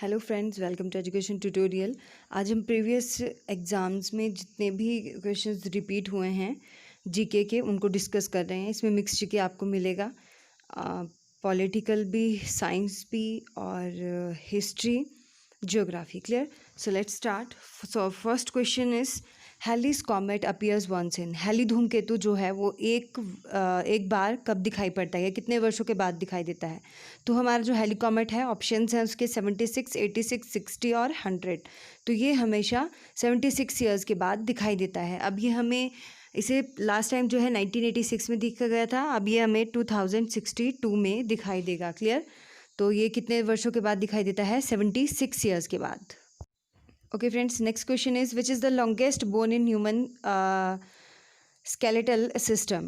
Hello friends, welcome to education tutorial. आज हम previous exams में जितने भी क्वेश्चंस रिपीट हुए हैं जीके के उनको डिस्कस कर रहे हैं। इसमें मिक्स जीके आपको मिलेगा, पॉलिटिकल भी, साइंस भी और history, geography. Clear? So let's start. So first question is Halley's comet appears once in. Halley धूमकेतु जो है वो एक बार कब दिखाई पड़ता है या कितने वर्षों के बाद दिखाई देता है? तो हमारा जो हेली कॉमेट है, ऑप्शंस हैं उसके 76, 86, 60 और 100। तो ये हमेशा 76 ईयर्स के बाद दिखाई देता है। अब ये हमें इसे लास्ट टाइम जो है 1986 में दिखा गया था, अब ये हमें 2062 में दिखाई देगा। क्लियर? तो ये कितने वर्षों के बाद दिखाई देता है? 76 ईयर्स के बाद। Okay friends, next question is which is the longest bone in human skeletal system.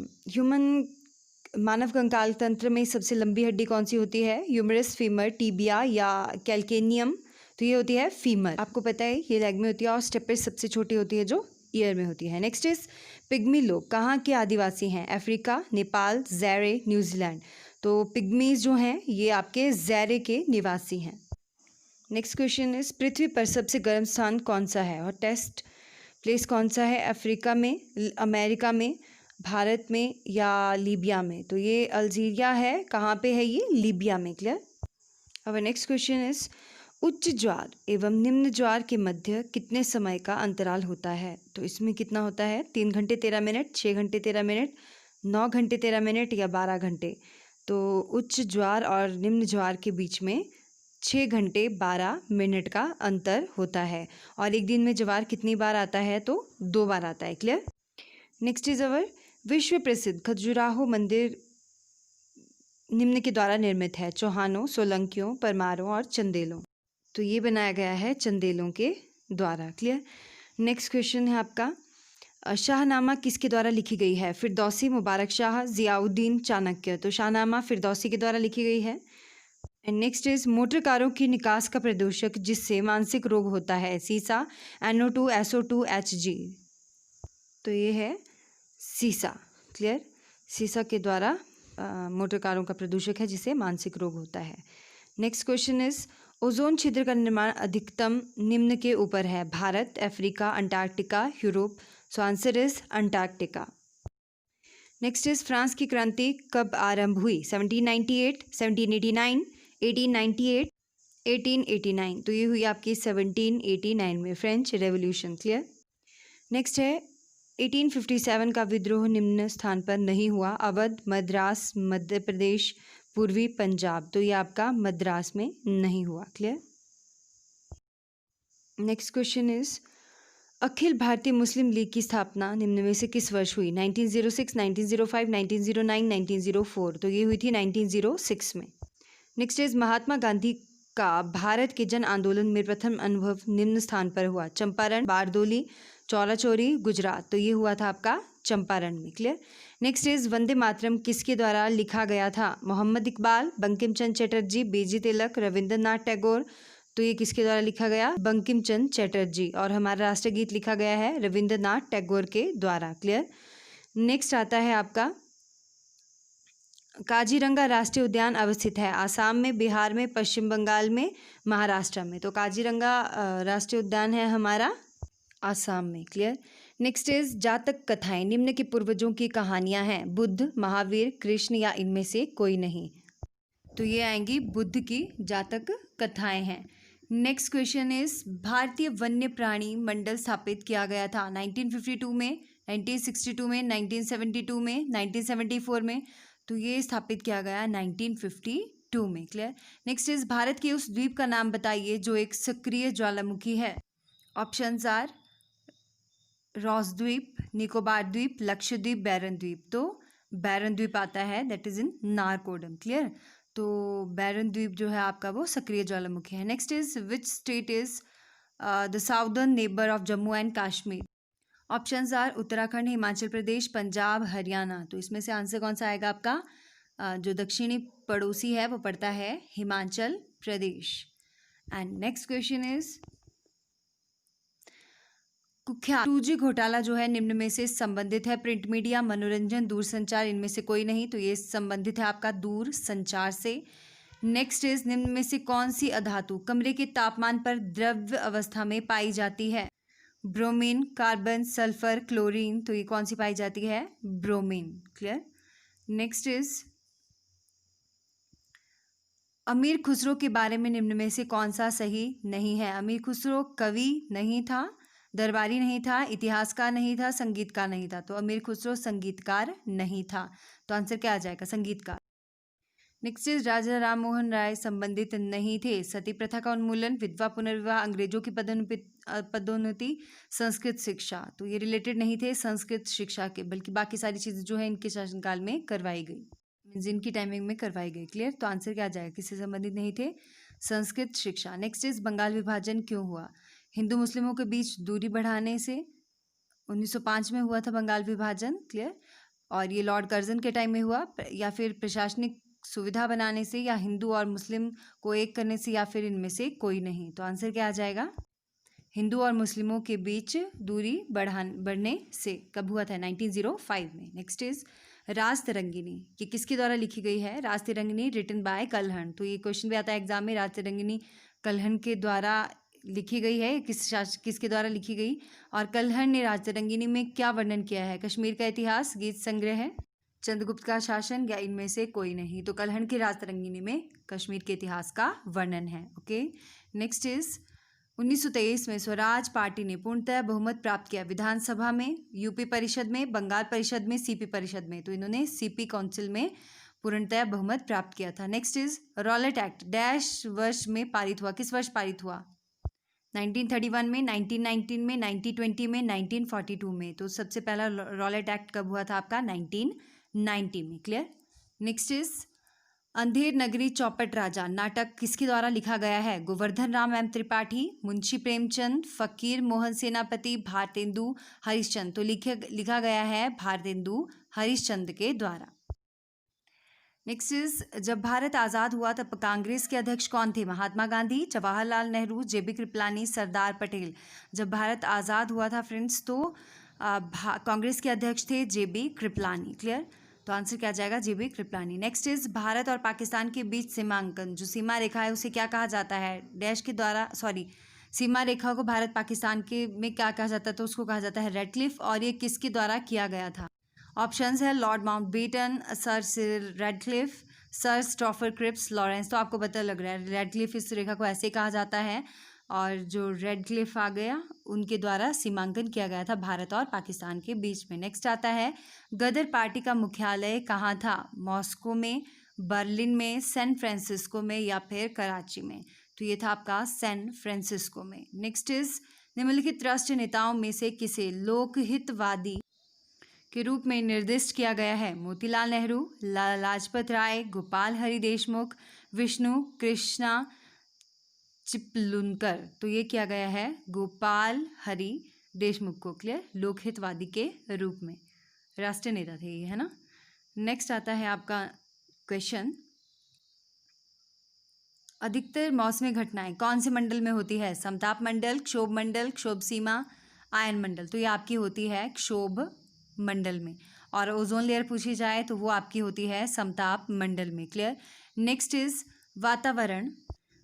मानव कंकाल तंत्र में सबसे लंबी हड्डी कौन सी होती है? ह्यूमरस, फीमर, टीबिया या कैल्केनियम? तो ये होती है फीमर। आपको पता है ये लेग में होती है और स्टेपिस सबसे छोटी होती है जो ईयर में होती है। नेक्स्ट इज पिग्मी लोग कहाँ के आदिवासी हैं? Africa, Nepal, ज़ैरे, New Zealand? तो पिग्मीज जो हैं ये आपके ज़ैरे के निवासी हैं। नेक्स्ट क्वेश्चन इज पृथ्वी पर सबसे गर्म स्थान कौन सा है? और टेस्ट प्लेस कौन सा है? अफ्रीका में, अमेरिका में, भारत में या लीबिया में? तो ये अल्जीरिया है। कहाँ पे है ये? लीबिया में। क्लियर? अब नेक्स्ट क्वेश्चन इज उच्च ज्वार एवं निम्न ज्वार के मध्य कितने समय का अंतराल होता है? तो इसमें कितना होता है? 3 घंटे 13 मिनट, 6 घंटे 13 मिनट, 9 घंटे 13 मिनट या 12 घंटे? तो उच्च ज्वार और निम्न ज्वार के बीच में 6 घंटे 12 मिनट का अंतर होता है। और एक दिन में ज्वार कितनी बार आता है? तो 2 बार आता है। क्लियर? नेक्स्ट इज अवर विश्व प्रसिद्ध खजुराहो मंदिर निम्न के द्वारा निर्मित है? चौहानों, सोलंकियों, परमारों और चंदेलों? तो ये बनाया गया है चंदेलों के द्वारा। क्लियर? नेक्स्ट क्वेश्चन है आपका शाहनामा किसके द्वारा लिखी गई है? फिरदौसी, मुबारक शाह, जियाउद्दीन, चाणक्य? तो शाहनामा फिरदौसी के द्वारा लिखी गई है। एंड नेक्स्ट इज मोटर कारों की निकास का प्रदूषक जिससे मानसिक रोग होता है? सीसा, NO2, SO2, HG? तो ये है सीसा। क्लियर? सीसा के द्वारा मोटर कारों का प्रदूषक है जिससे मानसिक रोग होता है। नेक्स्ट क्वेश्चन इज ओजोन छिद्र का निर्माण अधिकतम निम्न के ऊपर है? Bharat, Africa, Antarctica, Europe? So answer is Antarctica. Next is France की क्रांति कब आरंभ हुई? 1798, 1789, 1898, 1889? तो ये हुई आपकी 1789 में, फ्रेंच रेवोल्यूशन। क्लियर? नेक्स्ट है 1857 का विद्रोह निम्न स्थान पर नहीं हुआ? अवध, मद्रास, मध्य प्रदेश, पूर्वी पंजाब? तो ये आपका मद्रास में नहीं हुआ। Clear? Next question is Akhil Bharatiya Muslim league की स्थापना निम्न में से किस वर्ष हुई? 1906, 1905, 1909, 1904? तो ये हुई थी 1906 में। नेक्स्ट इज महात्मा गांधी का भारत के जन आंदोलन में प्रथम अनुभव निम्न स्थान पर हुआ? चंपारण, बारदोली, चौरा चौरी, गुजरात? तो ये हुआ था आपका चंपारण में। Clear? Next is Vande Mataram किसके द्वारा लिखा गया था? मोहम्मद इकबाल, बंकिम चंद्र चटर्जी, बीजी तिलक, रविंद्रनाथ टैगोर? तो ये किसके द्वारा लिखा गया? बंकिम चंद्र चटर्जी। और हमारा राष्ट्रगीत लिखा गया है रविंद्रनाथ टैगोर के द्वारा। क्लियर? नेक्स्ट आता है आपका काजीरंगा राष्ट्रीय उद्यान अवस्थित है? आसाम में, बिहार में, पश्चिम बंगाल में, महाराष्ट्र में? तो काजीरंगा राष्ट्रीय उद्यान है हमारा आसाम में। क्लियर? नेक्स्ट इज जातक कथाएं निम्न के पूर्वजों की कहानियां हैं? बुद्ध, महावीर, कृष्ण या इनमें से कोई नहीं? तो ये आएंगी बुद्ध की जातक कथाएं हैं। नेक्स्ट क्वेश्चन इज भारतीय वन्य प्राणी मंडल स्थापित किया गया था? 1952 में, 1962 में, 1972 में, 1974 में? तो ये स्थापित किया गया 1952 में। क्लियर? नेक्स्ट इज भारत के उस द्वीप का नाम बताइए जो एक सक्रिय ज्वालामुखी है? ऑप्शंस आर रॉस द्वीप, निकोबार द्वीप, लक्षद्वीप, बैरन द्वीप? तो बैरन द्वीप आता है, दैट इज इन नारकोडम। क्लियर? तो बैरन द्वीप जो है आपका वो सक्रिय ज्वालामुखी है। Next is which state is the southern neighbour of Jammu and Kashmir? Options are Uttarakhand, Himachal Pradesh, Punjab, Haryana? तो इसमें से आंसर कौन सा आएगा आपका? जो दक्षिणी पड़ोसी है वो पड़ता है Himachal Pradesh. And next question is कुख्यात 2G घोटाला जो है निम्न में से संबंधित है? प्रिंट मीडिया, मनोरंजन, दूरसंचार? इनमें से कोई नहीं। तो ये संबंधित है आपका दूर संचार से। नेक्स्ट इज निम्न में से कौन सी अधातु कमरे के तापमान पर द्रव्य अवस्था में पाई जाती है? Bromine, carbon, sulphur, chlorine. तो ये कौन सी पाई जाती है? ब्रोमीन। क्लियर। नेक्स्ट इज अमीर खुसरो के बारे में निम्न में से कौन सा सही नहीं है? अमीर खुसरो कवि नहीं था, दरबारी नहीं था, इतिहासकार नहीं था, संगीतकार नहीं था। तो अमीर खुसरो संगीतकार नहीं था। तो आंसर क्या आ जाएगा? संगीतकार। नेक्स्ट इज राजा राम मोहन राय संबंधित नहीं थे। सती प्रथा का उन्मूलन, विधवा पुनर्विवाह, अंग्रेजों की पदोन्नति, संस्कृत शिक्षा। तो ये रिलेटेड नहीं थे संस्कृत शिक्षा के, बल्कि बाकी सारी चीजें जो है इनके शासनकाल में करवाई गई, जिनकी टाइमिंग में करवाई गई। क्लियर। तो आंसर क्या आ जाएगा? किससे संबंधित नहीं थे? संस्कृत शिक्षा। नेक्स्ट इज बंगाल विभाजन क्यों हुआ? हिंदू मुस्लिमों के बीच दूरी बढ़ाने से। 1905 में हुआ था बंगाल विभाजन। क्लियर। और ये लॉर्ड कर्जन के टाइम में हुआ, या फिर प्रशासनिक सुविधा बनाने से, या हिंदू और मुस्लिम को एक करने से, या फिर इनमें से कोई नहीं। तो आंसर क्या आ जाएगा? हिंदू और मुस्लिमों के बीच दूरी बढ़ने से। कब हुआ था? 1905 में। नेक्स्ट इज राज तरंगिनी, ये किसके द्वारा लिखी गई है? राज तरंगिनी रिटन बाय कल्हण। तो ये क्वेश्चन भी आता है एग्जाम में, राज तरंगिनी कल्हण के द्वारा लिखी गई है। किसके द्वारा लिखी गई? और कल्हण ने राज तरंगिनी में क्या वर्णन किया है? कश्मीर का इतिहास, गीत संग्रह है, चंद्रगुप्त का शासन, या इनमें से कोई नहीं। तो कल्हण की राज तरंगिनी में कश्मीर के इतिहास का वर्णन है। ओके। नेक्स्ट इज 1923 में स्वराज पार्टी ने पूर्णतः बहुमत प्राप्त किया विधानसभा में, यूपी परिषद में, बंगाल परिषद में, सीपी परिषद में। तो इन्होंने सीपी काउंसिल में पूर्णतः बहुमत प्राप्त किया था। Next is Rowlatt act dash वर्ष में पारित हुआ? किस वर्ष पारित हुआ? 1931 में, 1919 में, 1920 में, 1942 में। तो सबसे पहला रॉलेट एक्ट कब हुआ था आपका? 1990 में। Clear. Next is Andher Nagari चौपट राजा नाटक किसके द्वारा लिखा गया है? गोवर्धन राम एम त्रिपाठी, मुंशी प्रेमचंद, फकीर मोहन सेनापति, भारतेंदु हरिश्चंद्र। तो लिखा गया है भारतेंदु हरिश्चंद्र के द्वारा। नेक्स्ट इज जब भारत आज़ाद हुआ तब कांग्रेस के अध्यक्ष कौन थे? महात्मा गांधी, जवाहरलाल नेहरू, जेबी कृपलानी, सरदार पटेल। जब भारत आज़ाद हुआ था फ्रेंड्स, तो कांग्रेस के अध्यक्ष थे जेबी कृपलानी। क्लियर। तो आंसर क्या जाएगा? जेबी कृपलानी। नेक्स्ट इज भारत और पाकिस्तान के बीच सीमांकन, जो सीमा रेखा है उसे क्या कहा जाता है? डैश के द्वारा, सॉरी, सीमा रेखा को भारत पाकिस्तान के में क्या कहा जाता है? तो उसको कहा जाता है रेडक्लिफ। और ये किसके द्वारा किया गया था? ऑप्शंस है lord Mountbatten, sir Cyril Radcliffe, sir Stafford Cripps, Lawrence. तो आपको पता लग रहा है रेडक्लिफ इस रेखा को ऐसे कहा जाता है, और जो रेडक्लिफ आ गया उनके द्वारा सीमांकन किया गया था भारत और पाकिस्तान के बीच में। नेक्स्ट आता है गदर पार्टी का मुख्यालय कहाँ था? मॉस्को में, बर्लिन में, सैन फ्रांसिस्को में, या फिर कराची में। तो ये था आपका सैन फ्रांसिस्को में। नेक्स्ट इज निम्नलिखित राष्ट्रीय नेताओं में से किसे लोकहितवादी के रूप में निर्दिष्ट किया गया है? मोतीलाल नेहरू, लाला लाजपत राय, गोपाल हरि देशमुख, विष्णु कृष्णा चिपलुनकर। तो ये किया गया है गोपाल हरि देशमुख को। क्लियर। लोकहितवादी के रूप में राष्ट्रीय नेता थे ये, है ना। नेक्स्ट आता है आपका क्वेश्चन, अधिकतर मौसमी घटनाएं कौन से मंडल में होती है? समताप मंडल, क्षोभ मंडल, क्षोभ सीमा, आयन मंडल। तो ये आपकी होती है क्षोभ मंडल में। और ओजोन लेयर पूछी जाए तो वो आपकी होती है समताप मंडल में। क्लियर। नेक्स्ट इज वातावरण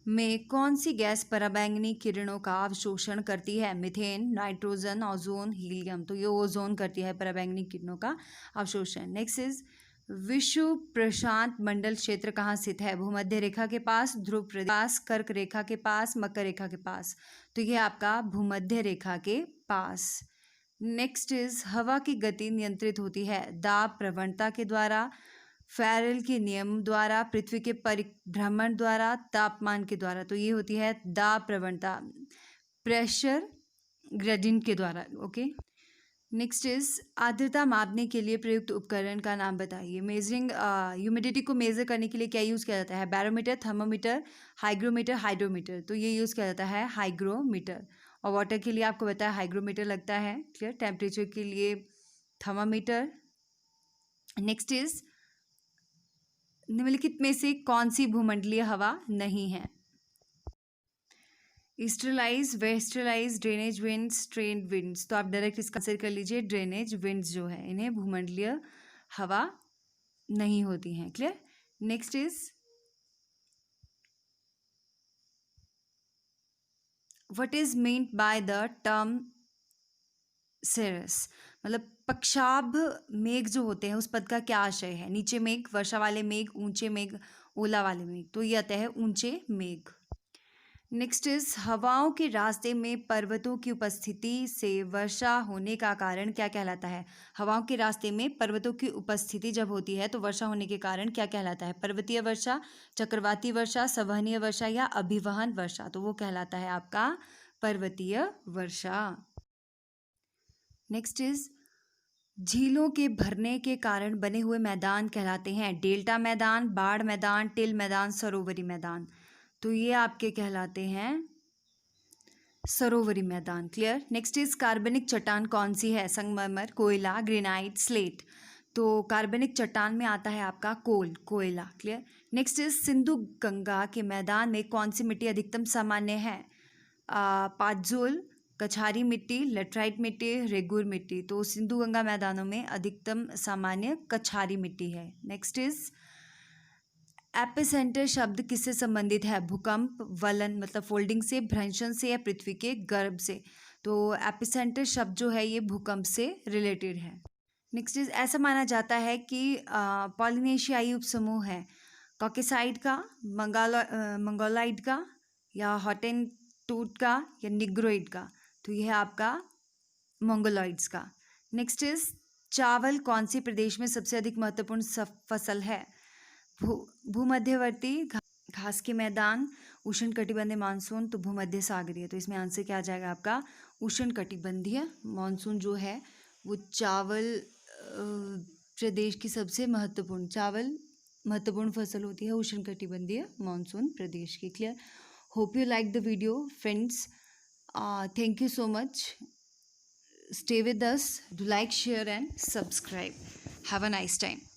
में कौन सी गैस पराबैंगनी किरणों का अवशोषण करती है? Methane, nitrogen, ozone, helium. तो ये ओजोन करती है पराबैंगनी किरणों का अवशोषण। नेक्स्ट इज विश्व प्रशांत मंडल क्षेत्र कहाँ स्थित है? भूमध्य रेखा के पास, ध्रुव प्रदेश, कर्क रेखा के पास, मकर रेखा के पास। तो ये आपका भूमध्य रेखा के पास। नेक्स्ट इज हवा की गति नियंत्रित होती है दाब प्रवणता के द्वारा, फैरल के नियम द्वारा, पृथ्वी के परिभ्रमण द्वारा, तापमान के द्वारा। तो ये होती है दाब प्रवणता, प्रेशर ग्रेडियंट के द्वारा। ओके। नेक्स्ट इज आर्द्रता मापने के लिए प्रयुक्त उपकरण का नाम बताइए। मेजरिंग ह्यूमिडिटी को मेजर करने के लिए क्या यूज़ किया जाता है? Barometer, thermometer, hygrometer, hydrometer. तो ये यूज़ किया जाता है हाइग्रोमीटर। और वाटर के लिए आपको पता है हाइग्रोमीटर लगता है। क्लियर। टेम्परेचर के लिए थर्मामीटर। नेक्स्ट इज निम्नलिखित में से कौन सी भूमंडलीय हवा नहीं है? ईस्टरलाइज, वेस्टरलाइज, ड्रेनेज विंड्स, ट्रेंड विंड्स। तो आप डायरेक्ट इसका आंसर कर लीजिए। ड्रेनेज विंड्स जो है इन्हें भूमंडलीय हवा नहीं होती हैं। Clear. Next is what is meant by the term cirrus, मतलब पक्षाभ मेघ जो होते हैं उस पद का क्या आशय है? नीचे मेघ, वर्षा वाले मेघ, ऊंचे मेघ, ओला वाले मेघ, तो ये आता है ऊंचे मेघ। नेक्स्ट इज हवाओं के रास्ते में पर्वतों की उपस्थिति से वर्षा होने का कारण क्या कहलाता है? हवाओं के रास्ते में पर्वतों की उपस्थिति जब होती है तो वर्षा होने के कारण क्या कहलाता है? पर्वतीय वर्षा, चक्रवाती वर्षा, संवहनीय वर्षा या अभिवहन वर्षा, तो वो कहलाता है आपका पर्वतीय वर्षा। नेक्स्ट इज झीलों के भरने के कारण बने हुए मैदान कहलाते हैं डेल्टा मैदान, बाढ़ मैदान, टिल मैदान, सरोवरी मैदान, तो ये आपके कहलाते हैं सरोवरी मैदान। क्लियर। नेक्स्ट इज कार्बनिक चट्टान कौन सी है? संगमरमर, कोयला, ग्रेनाइट, स्लेट, तो कार्बनिक चट्टान में आता है आपका कोयला। Clear. Next is Sindhu Ganga के मैदान में कौन सी मिट्टी अधिकतम सामान्य है? पाजोल, कछारी मिट्टी, लेटराइट मिट्टी, रेगुर मिट्टी, तो सिंधु गंगा मैदानों में अधिकतम सामान्य कछारी मिट्टी है। नेक्स्ट इज एपिसेंटर शब्द किससे संबंधित है? भूकंप, वलन मतलब फोल्डिंग से, भ्रंशन से या पृथ्वी के गर्भ से, तो एपिसेंटर शब्द जो है ये भूकंप से रिलेटेड है। नेक्स्ट इज ऐसा माना जाता है कि पॉलिनेशियाई उपसमूह है कॉकेसाइड का, मंगोलाइड का, या हॉटेनटोट का, या निग्रोइड का, तो यह है आपका मंगोलॉइड्स का। नेक्स्ट इज चावल कौन सी प्रदेश में सबसे अधिक महत्वपूर्ण फसल है? भूमध्यवर्ती घास के मैदान, उष्ण कटिबंधीय मानसून, तो भूमध्य सागरीय, तो इसमें आंसर क्या आ जाएगा आपका उष्ण कटिबंधीय मानसून जो है वो चावल प्रदेश की सबसे महत्वपूर्ण फसल होती है उष्ण कटिबंधीय मानसून प्रदेश की। Clear. Hope you like the video friends, thank you so much, stay with us, do like, share and subscribe. Have a nice time.